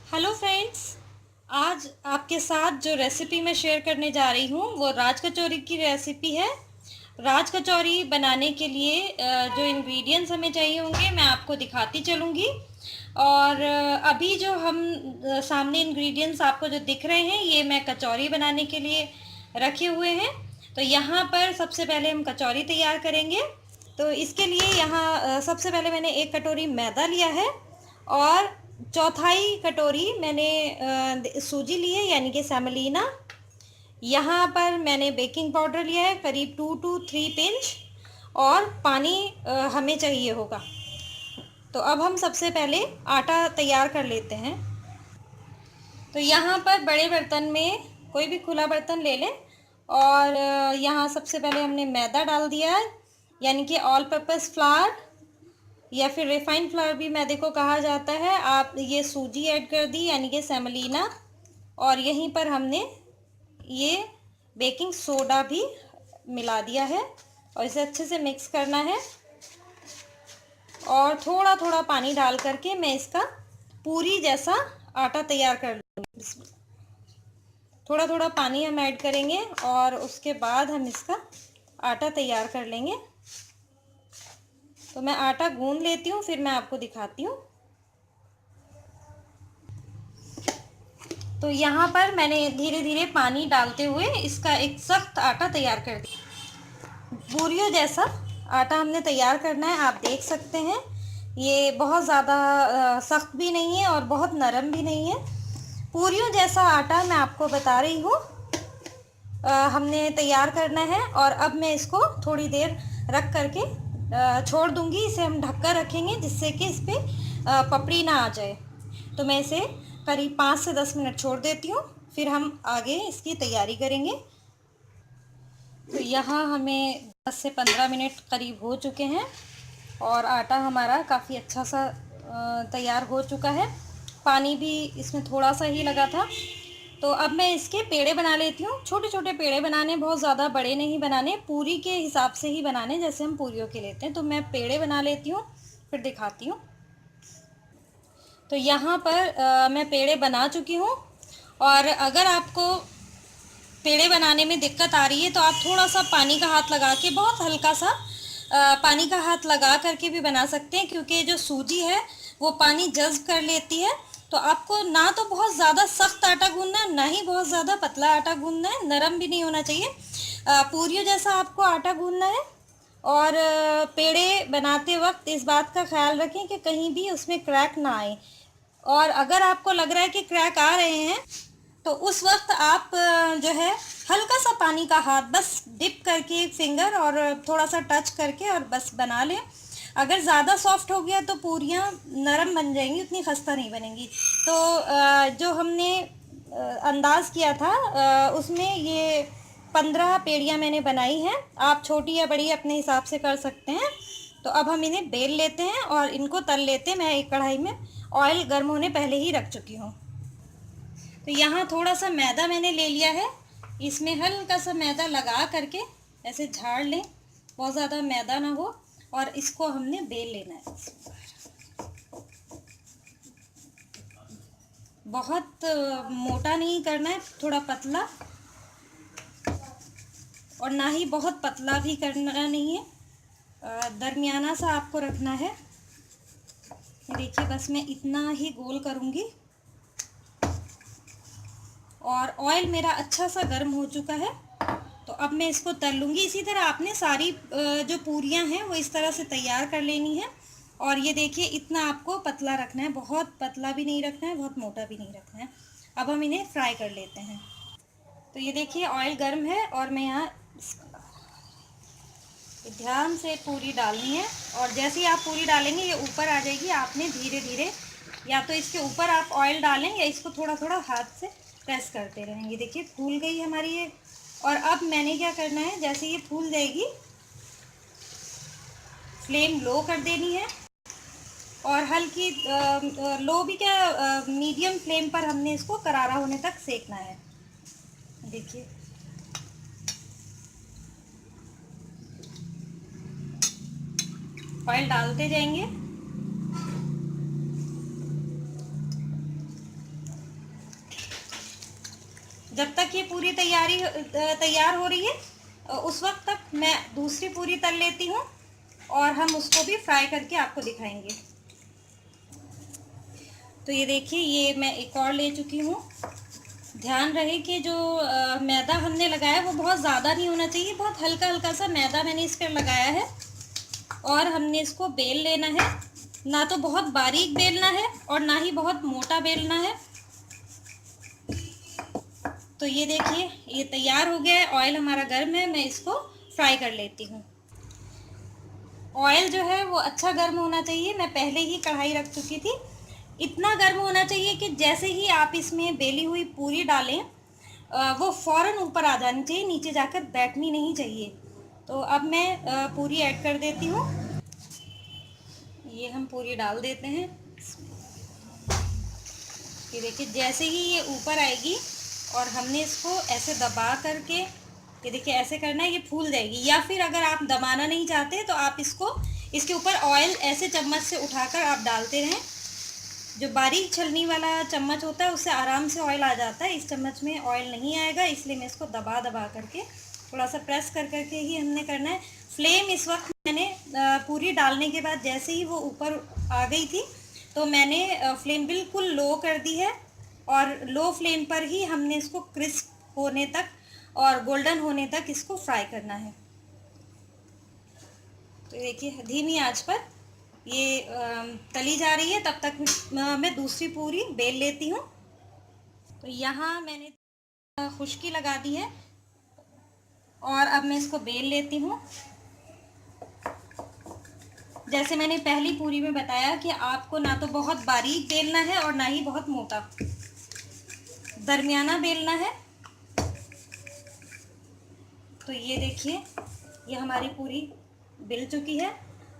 Hello friends. आज आपके साथ जो रेसिपी मैं शेयर करने जा रही हूँ वो राज कचौरी की रेसिपी है। राज कचौरी बनाने के लिए जो इंग्रेडिएंट्स हमें चाहिए होंगे मैं आपको दिखाती चलूँगी। और अभी जो हम सामने इंग्रेडिएंट्स आपको जो दिख रहे हैं ये मैं कचौरी बनाने के लिए रखे हुए हैं। तो यहाँ पर सबसे पहले हम कचौरी तैयार करेंगे। तो इसके लिए यहाँ सबसे पहले मैंने 1 कटोरी मैदा लिया है और चौथाई कटोरी मैंने सूजी ली है यानी कि सेमोलिना। यहाँ पर मैंने बेकिंग पाउडर लिया है करीब 2 to 3 पिंच और पानी हमें चाहिए होगा। तो अब हम सबसे पहले आटा तैयार कर लेते हैं। तो यहाँ पर बड़े बर्तन में कोई भी खुला बर्तन ले लें और यहाँ सबसे पहले हमने मैदा डाल दिया है यानी कि ऑल पर्पस फ्लावर या फिर रिफाइंड फ्लावर भी मैदे को कहा जाता है। आप ये सूजी ऐड कर दी यानी कि सेमोलिना और यहीं पर हमने ये बेकिंग सोडा भी मिला दिया है और इसे अच्छे से मिक्स करना है और थोड़ा थोड़ा पानी डाल करके मैं इसका पूरी जैसा आटा तैयार कर लूँगी। थोड़ा थोड़ा पानी हम ऐड करेंगे और उसके बाद हम इसका आटा तैयार कर लेंगे। तो मैं आटा गूंद लेती हूँ फिर मैं आपको दिखाती हूँ। तो यहाँ पर मैंने धीरे धीरे पानी डालते हुए इसका एक सख्त आटा तैयार कर दिया। पूरियों जैसा आटा हमने तैयार करना है। आप देख सकते हैं ये बहुत ज़्यादा सख्त भी नहीं है और बहुत नरम भी नहीं है। पूरियों जैसा आटा मैं आपको बता रही हूँ हमने तैयार करना है। और अब मैं इसको थोड़ी देर रख करके छोड़ दूंगी। इसे हम ढक कर रखेंगे जिससे कि इस पर पपड़ी ना आ जाए। तो मैं इसे करीब 5 से 10 मिनट छोड़ देती हूँ फिर हम आगे इसकी तैयारी करेंगे। तो यहाँ हमें 10 से 15 मिनट करीब हो चुके हैं और आटा हमारा काफ़ी अच्छा सा तैयार हो चुका है। पानी भी इसमें थोड़ा सा ही लगा था। तो अब मैं इसके पेड़े बना लेती हूँ। छोटे छोटे पेड़े बनाने, बहुत ज़्यादा बड़े नहीं बनाने, पूरी के हिसाब से ही बनाने जैसे हम पूरियों के लेते हैं। तो मैं पेड़े बना लेती हूँ फिर दिखाती हूँ। तो यहाँ पर मैं पेड़े बना चुकी हूँ और अगर आपको पेड़े बनाने में दिक्कत आ रही है तो आप थोड़ा सा पानी का हाथ लगा के, बहुत हल्का सा पानी का हाथ लगा करके भी बना सकते हैं क्योंकि जो सूजी है वो पानी जज़्ब कर लेती है। तो आपको ना तो बहुत ज़्यादा सख्त आटा गूंदना है ना ही बहुत ज़्यादा पतला आटा गूंदना है, नरम भी नहीं होना चाहिए। पूरियों जैसा आपको आटा गूंदना है। और पेड़े बनाते वक्त इस बात का ख्याल रखें कि कहीं भी उसमें क्रैक ना आए। और अगर आपको लग रहा है कि क्रैक आ रहे हैं तो उस वक्त आप जो है हल्का सा पानी का हाथ बस डिप करके एक फिंगर और थोड़ा सा टच करके और बस बना लें। अगर ज़्यादा सॉफ्ट हो गया तो पूरियाँ नरम बन जाएंगी, उतनी खस्ता नहीं बनेंगी। तो जो हमने अंदाज़ किया था उसमें ये 15 पेड़ियाँ मैंने बनाई हैं। आप छोटी या बड़ी अपने हिसाब से कर सकते हैं। तो अब हम इन्हें बेल लेते हैं और इनको तल लेते हैं। मैं एक कढ़ाई में ऑयल गर्म होने पहले ही रख चुकी हूँ। तो यहाँ थोड़ा सा मैदा मैंने ले लिया है, इसमें हल्का सा मैदा लगा करके ऐसे झाड़ लें, बहुत ज़्यादा मैदा ना हो। और इसको हमने बेल लेना है। बहुत मोटा नहीं करना है, थोड़ा पतला, और ना ही बहुत पतला भी करना नहीं है, दरमियाना सा आपको रखना है। देखिए बस मैं इतना ही गोल करूँगी और ऑयल मेरा अच्छा सा गर्म हो चुका है। तो अब मैं इसको तल लूँगी। इसी तरह आपने सारी जो पूरियाँ हैं वो इस तरह से तैयार कर लेनी है। और ये देखिए इतना आपको पतला रखना है, बहुत पतला भी नहीं रखना है, बहुत मोटा भी नहीं रखना है। अब हम इन्हें फ्राई कर लेते हैं। तो ये देखिए ऑयल गर्म है और मैं यहाँ ध्यान से पूरी डालनी है। और जैसे ही आप पूरी डालेंगे ये ऊपर आ जाएगी। आपने धीरे धीरे या तो इसके ऊपर आप ऑयल डालें या इसको थोड़ा थोड़ा हाथ से प्रेस करते रहेंगे। देखिए फूल गई हमारी ये। और अब मैंने क्या करना है, जैसे ये फूल जाएगी फ्लेम लो कर देनी है और हल्की लो भी क्या, मीडियम फ्लेम पर हमने इसको करारा होने तक सेकना है। देखिए ऑयल डालते जाएंगे। जब तक ये पूरी तैयार हो रही है उस वक्त तक मैं दूसरी पूरी तल लेती हूँ और हम उसको भी फ्राई करके आपको दिखाएंगे। तो ये देखिए, ये मैं एक और ले चुकी हूँ। ध्यान रहे कि जो मैदा हमने लगाया वो बहुत ज़्यादा नहीं होना चाहिए, बहुत हल्का हल्का सा मैदा मैंने इस पर लगाया है। और हमने इसको बेल लेना है, ना तो बहुत बारीक बेलना है और ना ही बहुत मोटा बेलना है। तो ये देखिए, ये तैयार हो गया है। ऑयल हमारा गर्म है, मैं इसको फ्राई कर लेती हूँ। ऑयल जो है वो अच्छा गर्म होना चाहिए। मैं पहले ही कढ़ाई रख चुकी थी। इतना गर्म होना चाहिए कि जैसे ही आप इसमें बेली हुई पूरी डालें वो फ़ौरन ऊपर आ जानी चाहिए, नीचे जाकर बैठनी नहीं चाहिए। तो अब मैं पूरी ऐड कर देती हूँ। ये हम पूरी डाल देते हैं। ये देखिए, जैसे ही ये ऊपर आएगी और हमने इसको ऐसे दबा करके, ये देखिए ऐसे करना है, ये फूल जाएगी। या फिर अगर आप दबाना नहीं चाहते तो आप इसको, इसके ऊपर ऑयल ऐसे चम्मच से उठाकर आप डालते रहें। जो बारीक छलनी वाला चम्मच होता है उससे आराम से ऑयल आ जाता है, इस चम्मच में ऑयल नहीं आएगा, इसलिए मैं इसको दबा दबा करके थोड़ा सा प्रेस कर करके ही हमने करना है। फ्लेम इस वक्त मैंने पूरी डालने के बाद जैसे ही वो ऊपर आ गई थी तो मैंने फ्लेम बिल्कुल लो कर दी है और लो फ्लेम पर ही हमने इसको क्रिस्प होने तक और गोल्डन होने तक इसको फ्राई करना है। तो देखिए, धीमी आंच पर ये तली जा रही है। तब तक मैं दूसरी पूरी बेल लेती हूँ। तो यहाँ मैंने खुश्की लगा दी है और अब मैं इसको बेल लेती हूँ। जैसे मैंने पहली पूरी में बताया कि आपको ना तो बहुत बारीक बेलना है और ना ही बहुत मोटा, दरमियाना बेलना है। तो ये देखिए, ये हमारी पूरी बेल चुकी है।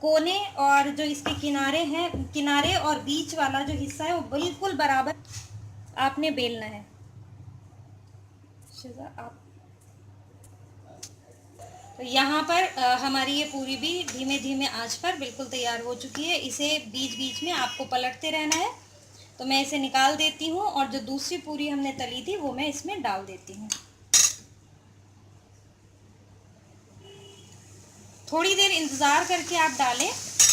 कोने और जो इसके किनारे हैं, किनारे और बीच वाला जो हिस्सा है वो बिल्कुल बराबर आपने बेलना है। आप तो यहाँ पर हमारी ये पूरी भी धीमे धीमे आंच पर बिल्कुल तैयार हो चुकी है। इसे बीच बीच में आपको पलटते रहना है। तो मैं इसे निकाल देती हूँ और जो दूसरी पूरी हमने तली थी वो मैं इसमें डाल देती हूँ। थोड़ी देर इंतज़ार करके आप डालें।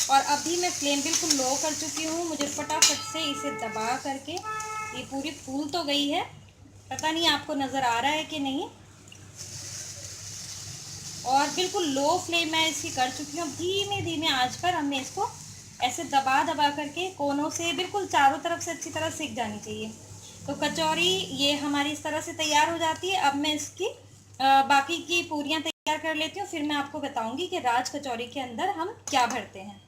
और अभी मैं फ्लेम बिल्कुल लो कर चुकी हूँ। मुझे फटाफट से इसे दबा करके, ये पूरी फूल तो गई है, पता नहीं आपको नज़र आ रहा है कि नहीं। और बिल्कुल लो फ्लेम मैं इसकी कर चुकी हूँ। धीमे धीमे आंच पर हमने इसको ऐसे दबा दबा करके कोनों से बिल्कुल चारों तरफ से अच्छी तरह सिक जानी चाहिए। तो कचौरी ये हमारी इस तरह से तैयार हो जाती है। अब मैं इसकी बाकी की पूरियाँ तैयार कर लेती हूँ, फिर मैं आपको बताऊँगी कि राज कचौरी के अंदर हम क्या भरते हैं।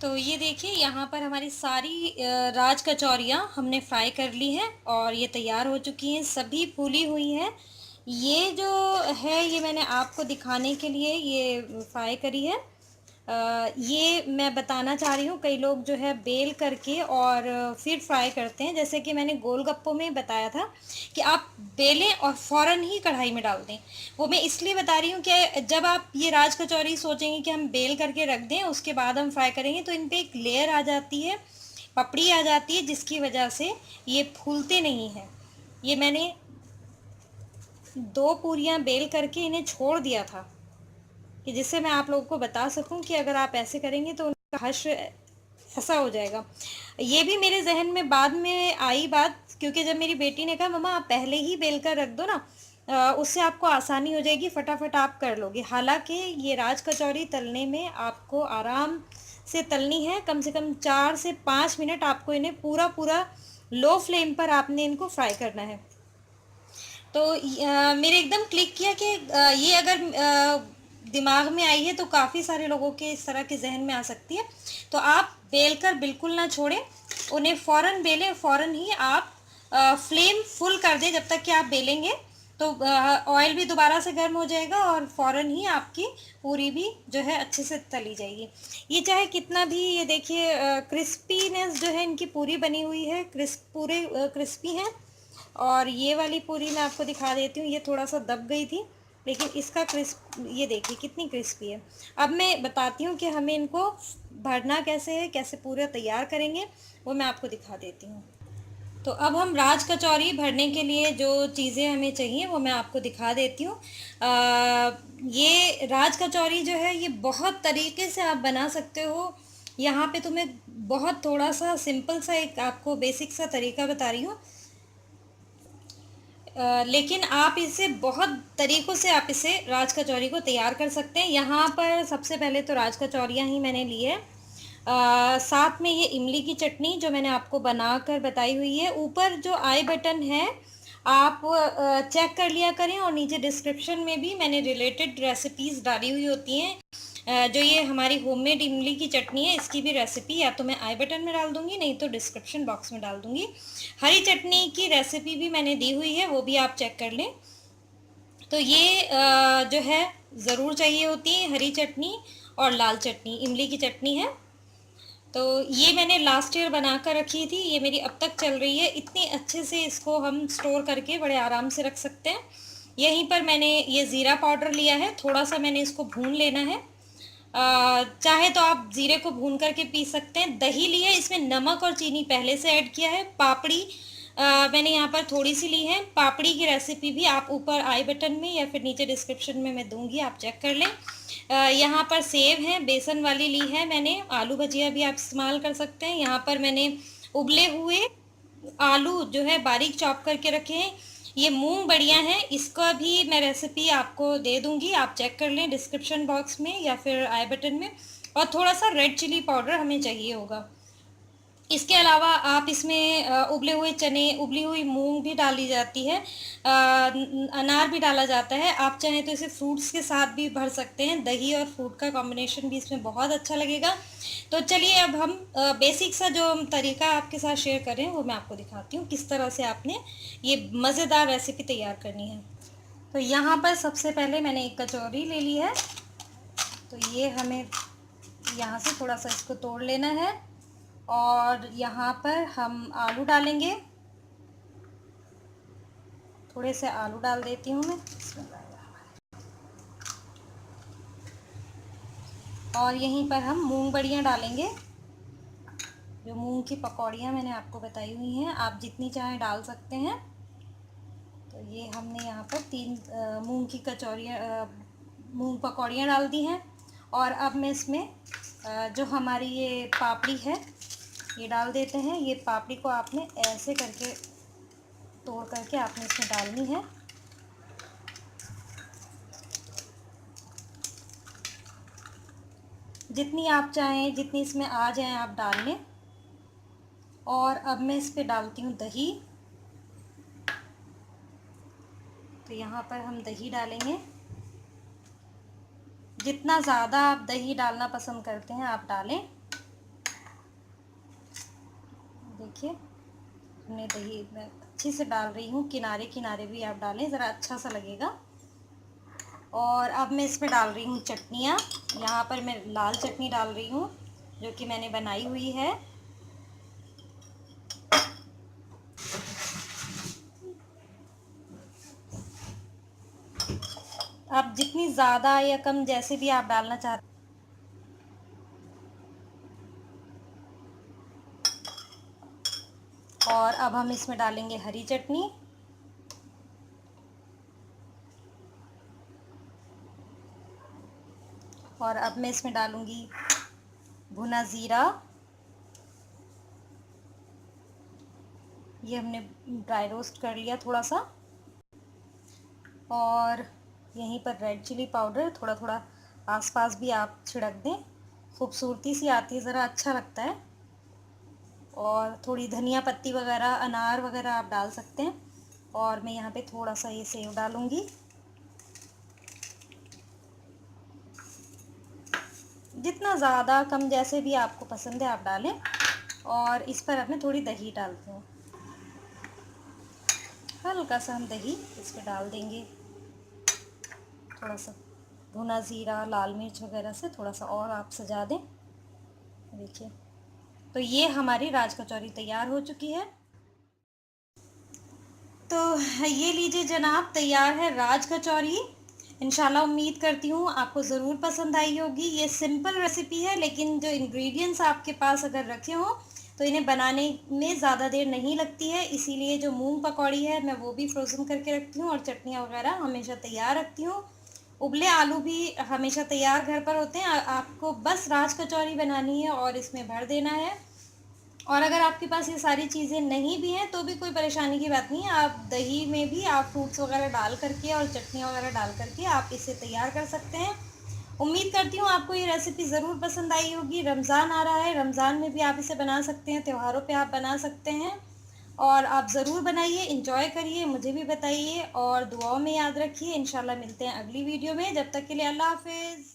तो ये देखिए, यहाँ पर हमारी सारी राज कचौरियाँ हमने फ्राई कर ली हैं और ये तैयार हो चुकी हैं, सभी फूली हुई हैं। ये जो है ये मैंने आपको दिखाने के लिए ये फ्राई करी है। ये मैं बताना चाह रही हूँ, कई लोग जो है बेल करके और फिर फ्राई करते हैं, जैसे कि मैंने गोलगप्पों में बताया था कि आप बेलें और फ़ौरन ही कढ़ाई में डाल दें। वो मैं इसलिए बता रही हूँ कि जब आप ये राज कचौरी सोचेंगे कि हम बेल करके रख दें उसके बाद हम फ्राई करेंगे तो इन पर एक लेयर आ जाती है, पपड़ी आ जाती है, जिसकी वजह से ये फूलते नहीं हैं। ये मैंने 2 पूरियाँ बेल करके इन्हें छोड़ दिया था कि जिससे मैं आप लोगों को बता सकूं कि अगर आप ऐसे करेंगे तो उनका हश्र ऐसा हो जाएगा। ये भी मेरे जहन में बाद में आई बात, क्योंकि जब मेरी बेटी ने कहा मम्मा आप पहले ही बेल कर रख दो ना, उससे आपको आसानी हो जाएगी, फटाफट आप कर लोगे। हालांकि ये राज कचौरी तलने में आपको आराम से तलनी है, कम से कम 4 से 5 मिनट आपको इन्हें पूरा पूरा लो फ्लेम पर आपने इनको फ्राई करना है। तो मेरे एकदम क्लिक किया कि ये अगर दिमाग में आई है तो काफ़ी सारे लोगों के इस तरह के जहन में आ सकती है। तो आप बेल कर बिल्कुल ना छोड़ें, उन्हें फ़ौरन बेलें, फ़ौरन ही आप फ्लेम फुल कर दें। जब तक कि आप बेलेंगे तो ऑयल भी दोबारा से गर्म हो जाएगा और फ़ौरन ही आपकी पूरी भी जो है अच्छे से तली जाएगी। ये चाहे कितना भी, ये देखिए क्रिस्पीनेस जो है इनकी पूरी बनी हुई है, पूरे क्रिस्पी हैं। और ये वाली पूरी मैं आपको दिखा देती हूँ, ये थोड़ा सा दब गई थी लेकिन इसका क्रिस्प ये देखिए कितनी क्रिस्पी है। अब मैं बताती हूँ कि हमें इनको भरना कैसे है, कैसे पूरा तैयार करेंगे, वो मैं आपको दिखा देती हूँ। तो अब हम राज कचौरी भरने के लिए जो चीज़ें हमें चाहिए वो मैं आपको दिखा देती हूँ। ये राज कचौरी जो है ये बहुत तरीके से आप बना सकते हो। यहाँ पे तो मैं बहुत थोड़ा सा सिंपल सा एक आपको बेसिक सा तरीका बता रही हूँ, लेकिन आप इसे बहुत तरीक़ों से आप इसे राज कचौरी को तैयार कर सकते हैं। यहाँ पर सबसे पहले तो राज कचौरियाँ ही मैंने ली है। साथ में ये इमली की चटनी जो मैंने आपको बनाकर बताई हुई है। ऊपर जो आई बटन है आप चेक कर लिया करें, और नीचे डिस्क्रिप्शन में भी मैंने रिलेटेड रेसिपीज़ डाली हुई होती हैं। जो ये हमारी होममेड इमली की चटनी है इसकी भी रेसिपी या तो मैं आई बटन में डाल दूँगी, नहीं तो डिस्क्रिप्शन बॉक्स में डाल दूँगी। हरी चटनी की रेसिपी भी मैंने दी हुई है, वो भी आप चेक कर लें। तो ये जो है ज़रूर चाहिए होती है हरी चटनी और लाल चटनी, इमली की चटनी है। तो ये मैंने लास्ट ईयर बना कर रखी थी, ये मेरी अब तक चल रही है। इतनी अच्छे से इसको हम स्टोर करके बड़े आराम से रख सकते हैं। यहीं पर मैंने ये ज़ीरा पाउडर लिया है, थोड़ा सा मैंने इसको भून लेना है। चाहे तो आप ज़ीरे को भून करके पी सकते हैं। दही ली है, इसमें नमक और चीनी पहले से ऐड किया है। पापड़ी मैंने यहाँ पर थोड़ी सी ली है। पापड़ी की रेसिपी भी आप ऊपर आई बटन में या फिर नीचे डिस्क्रिप्शन में मैं दूंगी, आप चेक कर लें। यहाँ पर सेव है, बेसन वाली ली है मैंने। आलू भजिया भी आप इस्तेमाल कर सकते हैं। यहाँ पर मैंने उबले हुए आलू जो है बारीक चॉप करके रखे हैं। ये मूंग बढ़िया है, इसका भी मैं रेसिपी आपको दे दूंगी, आप चेक कर लें डिस्क्रिप्शन बॉक्स में या फिर आई बटन में। और थोड़ा सा रेड चिली पाउडर हमें चाहिए होगा। इसके अलावा आप इसमें उबले हुए चने, उबली हुई मूंग भी डाली जाती है, अनार भी डाला जाता है। आप चाहें तो इसे फ्रूट्स के साथ भी भर सकते हैं। दही और फ्रूट का कॉम्बिनेशन भी इसमें बहुत अच्छा लगेगा। तो चलिए अब हम बेसिक सा जो तरीका आपके साथ शेयर कर रहे हैं वो मैं आपको दिखाती हूँ, किस तरह से आपने ये मज़ेदार रेसिपी तैयार करनी है। तो यहाँ पर सबसे पहले मैंने एक कचौरी ले ली है। तो ये हमें यहाँ से थोड़ा सा इसको तोड़ लेना है, और यहाँ पर हम आलू डालेंगे। थोड़े से आलू डाल देती हूँ मैं, और यहीं पर हम मूंग बड़ियाँ डालेंगे। जो मूंग की पकौड़ियाँ मैंने आपको बताई हुई हैं, आप जितनी चाहें डाल सकते हैं। तो ये हमने यहाँ पर 3 मूंग की कचौरियाँ, मूंग पकौड़ियाँ डाल दी हैं। और अब मैं इसमें जो हमारी ये पापड़ी है ये डाल देते हैं। ये पापड़ी को आपने ऐसे करके तोड़ करके आपने इसमें डालनी है। जितनी आप चाहें, जितनी इसमें आ जाए आप डाल लें। और अब मैं इस पे डालती हूँ दही। तो यहाँ पर हम दही डालेंगे। जितना ज़्यादा आप दही डालना पसंद करते हैं आप डालें। देखिए हमने दही मैं अच्छे से डाल रही हूँ, किनारे किनारे भी आप डालें, ज़रा अच्छा सा लगेगा। और अब मैं इसमें डाल रही हूँ चटनियाँ। यहाँ पर मैं लाल चटनी डाल रही हूँ जो कि मैंने बनाई हुई है। आप जितनी ज़्यादा या कम जैसे भी आप डालना चाहते हैं। और अब हम इसमें डालेंगे हरी चटनी। और अब मैं इसमें डालूंगी भुना ज़ीरा। ये हमने ड्राई रोस्ट कर लिया थोड़ा सा। और यहीं पर रेड चिली पाउडर थोड़ा थोड़ा आसपास भी आप छिड़क दें, खूबसूरती सी आती है, ज़रा अच्छा लगता है। और थोड़ी धनिया पत्ती वगैरह, अनार वगैरह आप डाल सकते हैं। और मैं यहाँ पे थोड़ा सा ये सेव डालूंगी। जितना ज़्यादा कम जैसे भी आपको पसंद है आप डालें। और इस पर अब मैं थोड़ी दही डालती हूँ, हल्का सा हम दही इस पर डाल देंगे। थोड़ा सा भुना ज़ीरा, लाल मिर्च वगैरह से थोड़ा सा और आप सजा दें। देखिए तो ये हमारी राज कचौरी तैयार हो चुकी है। तो ये लीजिए जनाब, तैयार है राज कचौरी। इंशाल्लाह उम्मीद करती हूँ आपको ज़रूर पसंद आई होगी। ये सिंपल रेसिपी है, लेकिन जो इंग्रेडिएंट्स आपके पास अगर रखे हों तो इन्हें बनाने में ज़्यादा देर नहीं लगती है, इसीलिए जो मूंग पकौड़ी है मैं वो भी फ्रोज़न करके रखती हूँ और चटनियाँ वगैरह हमेशा तैयार रखती हूँ। उबले आलू भी हमेशा तैयार घर पर होते हैं। आपको बस राज कचौरी बनानी है और इसमें भर देना है। और अगर आपके पास ये सारी चीज़ें नहीं भी हैं तो भी कोई परेशानी की बात नहीं है। आप दही में भी आप फ्रूट्स वगैरह डाल करके और चटनियाँ वगैरह डाल करके आप इसे तैयार कर सकते हैं। उम्मीद करती हूँ आपको ये रेसिपी ज़रूर पसंद आई होगी। रमज़ान आ रहा है, रमज़ान में भी आप इसे बना सकते हैं, त्योहारों पे आप बना सकते हैं और आप ज़रूर बनाइए, एंजॉय करिए, मुझे भी बताइए और दुआओं में याद रखिए। इंशाल्लाह मिलते हैं अगली वीडियो में। जब तक के लिए अल्लाह हाफ़िज़।